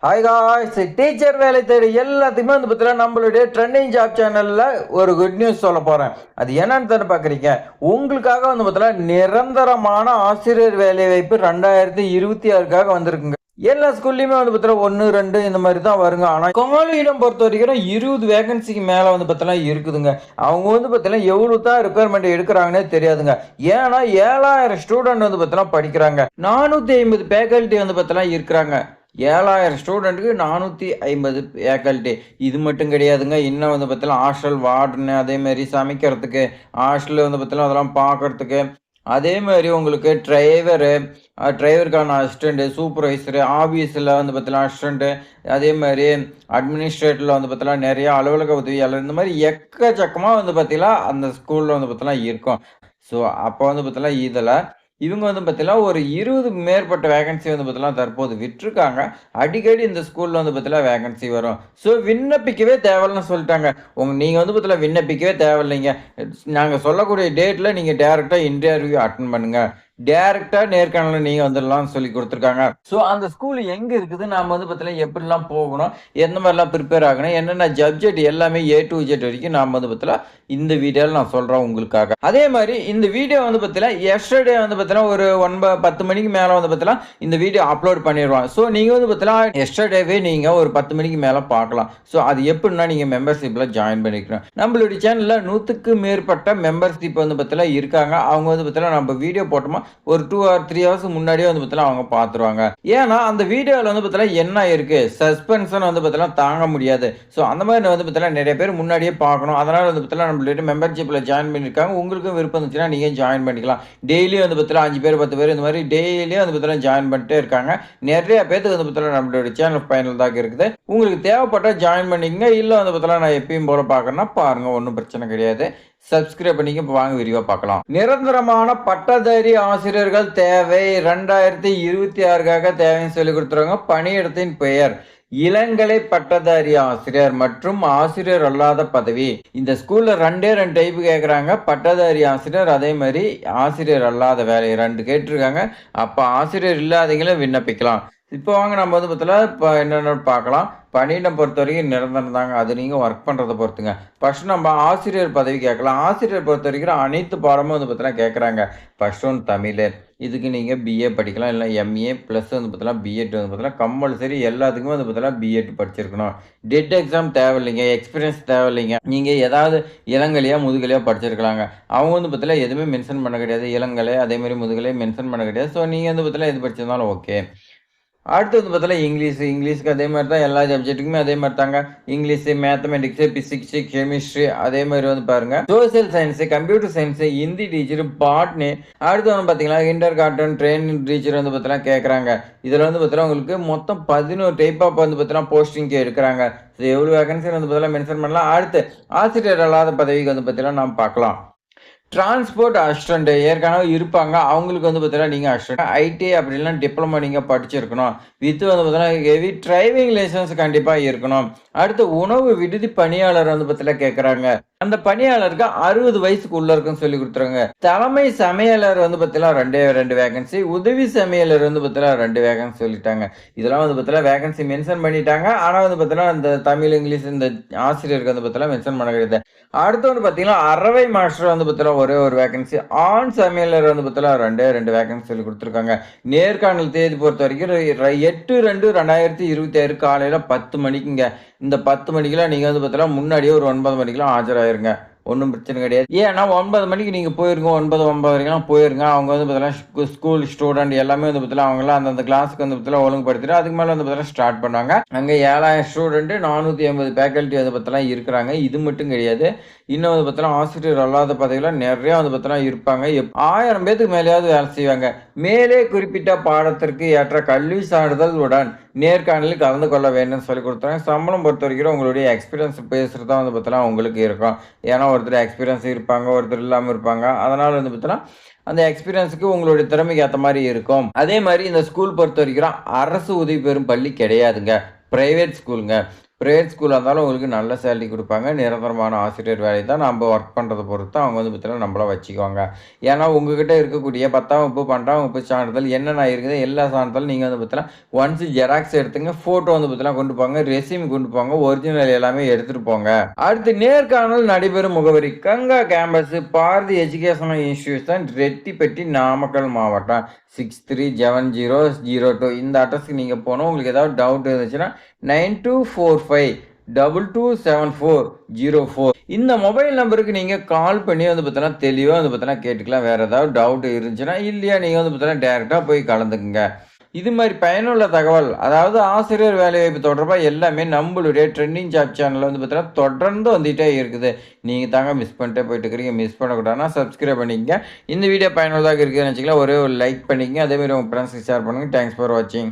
Hi guys, teacher வேலை தேடி எல்லாத்துக்குமே பார்த்தீங்கன்னா நம்மளுடைய ட்ரெண்டிங் ஜாப் சேனலில் ஒரு குட் நியூஸ் சொல்ல போகிறேன். அது என்னன்னு தானே பார்க்குறீங்க. உங்களுக்காக பார்த்தீங்கன்னா நிரந்தரமான ஆசிரியர் வேலை வாய்ப்பு 2026க்காக வந்திருக்குங்க. எல்லா ஸ்கூல்லையுமே பார்த்தீங்கன்னா 1, 2 இந்த மாதிரி தான் வருங்க. ஆனால் காலியிடம் பொறுத்த வரைக்கும் 20 வேகன்சிக்கு மேலே பார்த்தீங்கன்னா இருக்குதுங்க. அவங்க பார்த்தீங்கன்னா எவ்வளோ தான் ரிக்குவயர்மெண்ட் எடுக்கிறாங்கன்னே தெரியாதுங்க. ஏன்னா 7000 ஸ்டூடெண்ட் பார்த்தீங்கன்னா படிக்கிறாங்க. 450 ஃபேக்கல்ட்டி பார்த்தீங்கன்னா இருக்கிறாங்க. 7000 ஸ்டூடெண்ட்டுக்கு 450 ஃபேக்கல்ட்டி. இது மட்டும் கிடையாதுங்க. இன்னும் பார்த்தீங்கன்னா ஹாஸ்டல் வார்டனு, அதேமாரி சமைக்கிறதுக்கு, ஹாஸ்டலில் பார்த்தீங்கன்னா அதெல்லாம் பார்க்குறதுக்கு, அதேமாரி உங்களுக்கு டிரைவருக்கான அசிஸ்டண்ட்டு, சூப்பர்வைசரு, ஆஃபீஸில் பார்த்தீங்கன்னா அசிஸ்டண்ட்டு, அதேமாதிரி அட்மினிஸ்ட்ரேட்டிவில் பார்த்தீங்கன்னா நிறையா அலுவலக உதவியாளர், இந்த மாதிரி எக்கச்சக்கமாக பார்த்தீங்கன்னா அந்த ஸ்கூலில் பார்த்தீங்கன்னா இருக்கும். ஸோ அப்போ பார்த்தீங்கன்னா இதில் இவங்க பார்த்தீங்கன்னா ஒரு 20 மேற்பட்ட வேகன்சி பார்த்தீங்கன்னா தற்போது விட்டுருக்காங்க. அடிக்கடி இந்த ஸ்கூல்ல பார்த்தீங்கன்னா வேகன்சி வரும். ஸோ விண்ணப்பிக்கவே தேவையில்லன்னு சொல்லிட்டாங்க. நீங்க பார்த்தீங்கன்னா விண்ணப்பிக்கவே தேவையில்லைங்க. நாங்க சொல்லக்கூடிய டேட்ல நீங்க டைரக்டா இன்டர்வியூ அட்டெண்ட் பண்ணுங்க. டைரக்டா நேர்காணல நீங்க வந்துடலாம்னு சொல்லி கொடுத்துருக்காங்க. ஸோ அந்த ஸ்கூல் எங்க இருக்குது, நாம பார்த்தீங்கன்னா எப்படிலாம் போகணும், எந்த மாதிரிலாம் ப்ரிப்பேர் ஆகணும், என்னென்ன சப்ஜெக்ட் எல்லாமே A to Z வரைக்கும் நாம பார்த்தீங்கன்னா இந்த வீடியோவில் நான் சொல்றேன் உங்களுக்காக. அதே மாதிரி இந்த வீடியோ பார்த்தீங்கன்னா எஸ்டர்டே பார்த்தீங்கன்னா ஒரு 10 மணிக்கு மேலே பார்த்தீங்கன்னா இந்த வீடியோ அப்லோட் பண்ணிடுவாங்க. ஸோ நீங்க பார்த்தீங்கன்னா எஸ்டர்டேவே நீங்க ஒரு 10 மணிக்கு மேலே பார்க்கலாம். ஸோ அது எப்படின்னா நீங்க மெம்பர்ஷிப்ல ஜாயின் பண்ணிக்கணும். நம்மளுடைய சேனல்ல 100க்கு மேற்பட்ட மெம்பர்ஷிப் பார்த்தீங்கன்னா இருக்காங்க. அவங்க பார்த்தீங்கன்னா நம்ம வீடியோ போட்டோமா ஒரு 2 or 3 hours முன்னாடியே பார்த்தீங்கன்னா அவங்க பார்த்துருவாங்க. ஏன்னா அந்த வீடியோவில் பார்த்தீங்கன்னா என்ன இருக்கு, சஸ்பென்ஷன் பார்த்தீங்கன்னா தாங்க முடியாது. ஸோ அந்த மாதிரி பார்த்தீங்கன்னா நிறைய பேர் முன்னாடியே பார்க்கணும். அதனால பார்த்தீங்கன்னா நம்மளுடைய மெம்பர்ஷிப்பில் ஜாயின் பண்ணியிருக்காங்க. உங்களுக்கும் விருப்பம் இருந்துச்சுன்னா நீங்கள் ஜாயின் பண்ணிக்கலாம். டெய்லி பார்த்தீங்கன்னா 5 பேர் 10 பேர் இந்த மாதிரி டெய்லியும் பார்த்தீங்கன்னா ஜாயின் பண்ணிட்டே இருக்காங்க. நிறைய பேருக்கு பார்த்தீங்கன்னா நம்மளுடைய சேனல் பயனில் தான் இருக்குது. உங்களுக்கு தேவைப்பட்ட ஜாயின் பண்ணிக்கங்க. இல்லை பார்த்தீங்கன்னா நான் எப்பயும் போல பார்க்கணும்னா பாருங்க, ஒன்றும் பிரச்சனை கிடையாது. சப்ஸ்கிரைப் பண்ணிக்க. இப்போ வாங்க வீடியோ பார்க்கலாம். நிரந்தரமான பட்டதாரி ஆசிரியர்கள் தேவை 2026க்காக தேவைன்னு சொல்லி கொடுத்துருவாங்க. பணியிடத்தின் பெயர் இளங்கலை பட்டதாரி ஆசிரியர் மற்றும் ஆசிரியர் அல்லாத பதவி. இந்த ஸ்கூல்ல 2 டைப் கேட்குறாங்க. பட்டதாரி ஆசிரியர், அதே மாதிரி ஆசிரியர் அல்லாத வேலை 2 கேட்டிருக்காங்க. அப்போ ஆசிரியர் இல்லாதவங்களும் விண்ணப்பிக்கலாம். இப்போ வாங்க நம்ம பார்த்தீங்கன்னா இப்போ என்னென்னு பார்க்கலாம். பணியிடம் பொறுத்த வரைக்கும் நிரந்தரம் தாங்க. அது நீங்கள் ஒர்க் பண்ணுறதை பொறுத்துங்க. ஃபர்ஸ்ட் நம்ம ஆசிரியர் பதவி கேட்கலாம். ஆசிரியர் பொறுத்த வரைக்கும் அனைத்து பாடமும் பார்த்தீங்கன்னா கேட்குறாங்க. First one Tamil. இதுக்கு நீங்கள் BA படிக்கலாம், இல்லை MA ப்ளஸ் பார்த்தீங்கன்னா BEd பார்த்தீங்கன்னா கம்பல்சரி எல்லாத்துக்குமே பார்த்தீங்கன்னா BEd படிச்சிருக்கணும். டெட் எக்ஸாம் தேவையில்லைங்க, எக்ஸ்பீரியன்ஸ் தேவையில்லைங்க. நீங்கள் ஏதாவது இளங்கலையாக முதுகலையாக படிச்சிருக்கலாங்க. அவங்க பார்த்தீங்கன்னா எதுவுமே மென்ஷன் பண்ண கிடையாது. இளங்கலை அதேமாதிரி முதுகலை மென்ஷன் பண்ண கிடையாது. ஸோ நீங்கள் பார்த்தீங்கன்னா எது படிச்சிருந்தாலும் ஓகே. அடுத்து பார்த்தீங்கன்னா இங்கிலீஷுக்கு அதே மாதிரி தான். எல்லா சப்ஜெக்ட்டுக்குமே அதே மாதிரி தாங்க. இங்கிலீஷு, மேத்தமெட்டிக்ஸு, பிசிக்ஸு, கெமிஸ்ட்ரி, அதே மாதிரி பாருங்க social science, computer science, Hindi teacher, botany. அடுத்து பார்த்தீங்கன்னா கிண்டர் கார்டன் ட்ரெயினிங் டீச்சர் பார்த்தீங்கன்னா கேட்குறாங்க. இதில் பார்த்தீங்கன்னா உங்களுக்கு மொத்தம் 11 டைப் ஆஃப் பார்த்தீங்கன்னா போஸ்டிங்க்கு எடுக்கிறாங்க. ஸோ எவ்வளோ வேகன்சி பார்த்தீங்கன்னா மென்ஷன் பண்ணலாம். அடுத்து ஆசிரியர் அல்லாத பதவிக்கு பார்த்தீங்கன்னா நாம் பார்க்கலாம். டிரான்ஸ்போர்ட் அசிஸ்டண்ட் ஏற்கனவே இருப்பாங்க. அவங்களுக்கு பார்த்தீங்கன்னா நீங்கள் அசிஸ்டண்ட் IT அப்படின்னா டிப்ளமோ நீங்கள் படிச்சிருக்கணும். வித் பார்த்தீங்கன்னா ஹெவி டிரைவிங் லைசன்ஸ் கண்டிப்பாக இருக்கணும். அடுத்து உணவு விடுதி பணியாளர் பார்த்தீங்கன்னா கேட்குறாங்க. அந்த பணியாளருக்கு 60 வயசுக்கு உள்ள இருக்குன்னு சொல்லி கொடுத்துருங்க. தலைமை சமையலர் பார்த்தீங்கன்னா 2 வேகன்சி. உதவி சமையலர் பார்த்தீங்கன்னா 2 வேகன்சி சொல்லிட்டாங்க. இதெல்லாம் பார்த்தீங்கன்னா வேகன்சி மென்ஷன் பண்ணிட்டாங்க. ஆனால் பார்த்தீங்கன்னா இந்த தமிழ், இங்கிலீஷ் இந்த ஆசிரியருக்கு பார்த்தீங்கன்னா மென்ஷன் பண்ண கிடையாது. அடுத்து பார்த்தீங்கன்னா அரவை மாஸ்டர் பார்த்தீங்கன்னா ஒரே ஒரு வேகன்சி. ஆண் சமையலர் பார்த்தீங்கன்னா 2 வேகன்சி சொல்லி கொடுத்துருக்காங்க. நேர்காணல் தேதி பொறுத்த வரைக்கும் 8/2/2026 காலையில் 10 மணிக்குங்க. இந்த 10 மணிக்கெல்லாம் நீங்கள் பார்த்தீங்கன்னா முன்னாடியே ஒரு 9 மணிக்கெல்லாம் ஆஜராயிருங்க. ஒன்றும் பிரச்சனை கிடையாது. ஏன்னா 9 மணிக்கு நீங்கள் போயிருங்க, 9 வரைக்கும் போயிருங்க. அவங்க பார்த்தீங்கன்னா ஸ்கூல் ஸ்டூடெண்ட் எல்லாமே பார்த்தீங்கன்னா அவங்களாம் அந்தந்த கிளாஸுக்கு பார்த்தீங்கன்னா ஒழுங்குபடுத்திட்டு அதுக்கு மேலே பார்த்தீங்கன்னா ஸ்டார்ட் பண்ணாங்க. அங்கே 7000 ஸ்டூடெண்ட்டு 480 ஃபேக்கல்ட்டி பார்த்தீங்கன்னா இருக்கிறாங்க. இது மட்டும் கிடையாது. இன்னும் பார்த்தீங்கன்னா ஆசிரியர் அல்லாத பதவியில் நிறைய பார்த்தீங்கன்னா இருப்பாங்க. 1000 பேத்துக்கு மேலேயாவது வேலை செய்வாங்க. மேலே குறிப்பிட்ட பாடத்திற்கு ஏற்ற கல்வி சான்றிதழ் உடன் நேர்காணலில் கலந்து கொள்ள வேண்டும் சொல்லி கொடுத்தாங்க. சம்பளம் பொறுத்த வரைக்கும் உங்களுடைய எக்ஸ்பீரியன்ஸ் பேசுகிறது தான் பார்த்தீங்கன்னா உங்களுக்கு இருக்கும். ஏன்னா ஒருத்தர் எக்ஸ்பீரியன்ஸ் இருப்பாங்க, ஒருத்தர் இல்லாமல் இருப்பாங்க. அதனால் பார்த்தீங்கன்னா அந்த எக்ஸ்பீரியன்ஸுக்கு உங்களுடைய திறமைக்கு ஏற்ற மாதிரி இருக்கும். அதே மாதிரி இந்த ஸ்கூல் பொறுத்த வரைக்கும் அரசு உதவி பெறும் பள்ளி கிடையாதுங்க. பிரைவேட் ஸ்கூலுங்க. பிரைவேட் ஸ்கூலாக இருந்தாலும் உங்களுக்கு நல்ல சேலரி கொடுப்பாங்க. நிரந்தரமான ஆசிரியர் வேலை தான். நம்ம ஒர்க் பண்ணுறத பொறுத்து அவங்க வந்து பார்த்தீங்கன்னா நம்மள வச்சுக்குவாங்க. ஏன்னா உங்ககிட்ட இருக்கக்கூடிய 10ஆம் வகுப்பு, 12ஆம் வகுப்பு சான்றிதழ் என்னென்ன இருக்குது எல்லா சான்றிதழும் நீங்கள் வந்து பார்த்தீங்கன்னா ஒன்ஸ் ஜெராக்ஸ் எடுத்துங்க. ஃபோட்டோ வந்து பார்த்தீங்கன்னா கொண்டு போங்க. ரெஸ்யூம் கொண்டு போங்க. ஒரிஜினல் எல்லாமே எடுத்துட்டு போங்க. அடுத்து நேர்காணல் நடைபெறும் முகவரி Ganga campus, Bharathi educational institution, Reddipatti, Namakkal மாவட்டம் 637002. இந்த அட்ரஸ்க்கு நீங்க போணும். உங்களுக்கு ஏதாவது டவுட் இருந்துச்சுன்னா 9245 227404 இந்த மொபைல் நம்பருக்கு நீங்க கால் பண்ணி வந்து பார்த்தீங்கன்னா தெளிவா வந்து பார்த்தீங்கன்னா கேட்டுக்கலாம். வேற ஏதாவது டவுட் இருந்துச்சுன்னா, இல்லையா நீங்க வந்து பார்த்தீங்கன்னா டைரக்ட்டா போய் கலந்துக்குங்க. இது மாரி பயனுள்ள தகவல், அதாவது ஆசிரியர் வேலைவாய்ப்பு தொடர்பா எல்லாமே நம்மளுடைய ட்ரெண்டிங் ஜாப் சேனல்ல வந்து பார்த்தீங்கன்னா தொடர்ந்து வந்துட்டே இருக்குது. நீங்க தாங்க மிஸ் பண்ணிட்டே போயிட்டு இருக்கிறீங்க. மிஸ் பண்ணக்கூடாதுன்னா சப்ஸ்கிரைப் பண்ணிக்கங்க. இந்த வீடியோ பயனுள்ளதாக இருக்குதுன்னு வச்சுக்கலாம். ஒரே ஒரு லைக் பண்ணிக்கங்க. அதே மாரி உங்க ஃப்ரெண்ட்ஸ்க்கு ஷேர் பண்ணுங்க. தேங்க்ஸ் ஃபார் வாட்சிங்.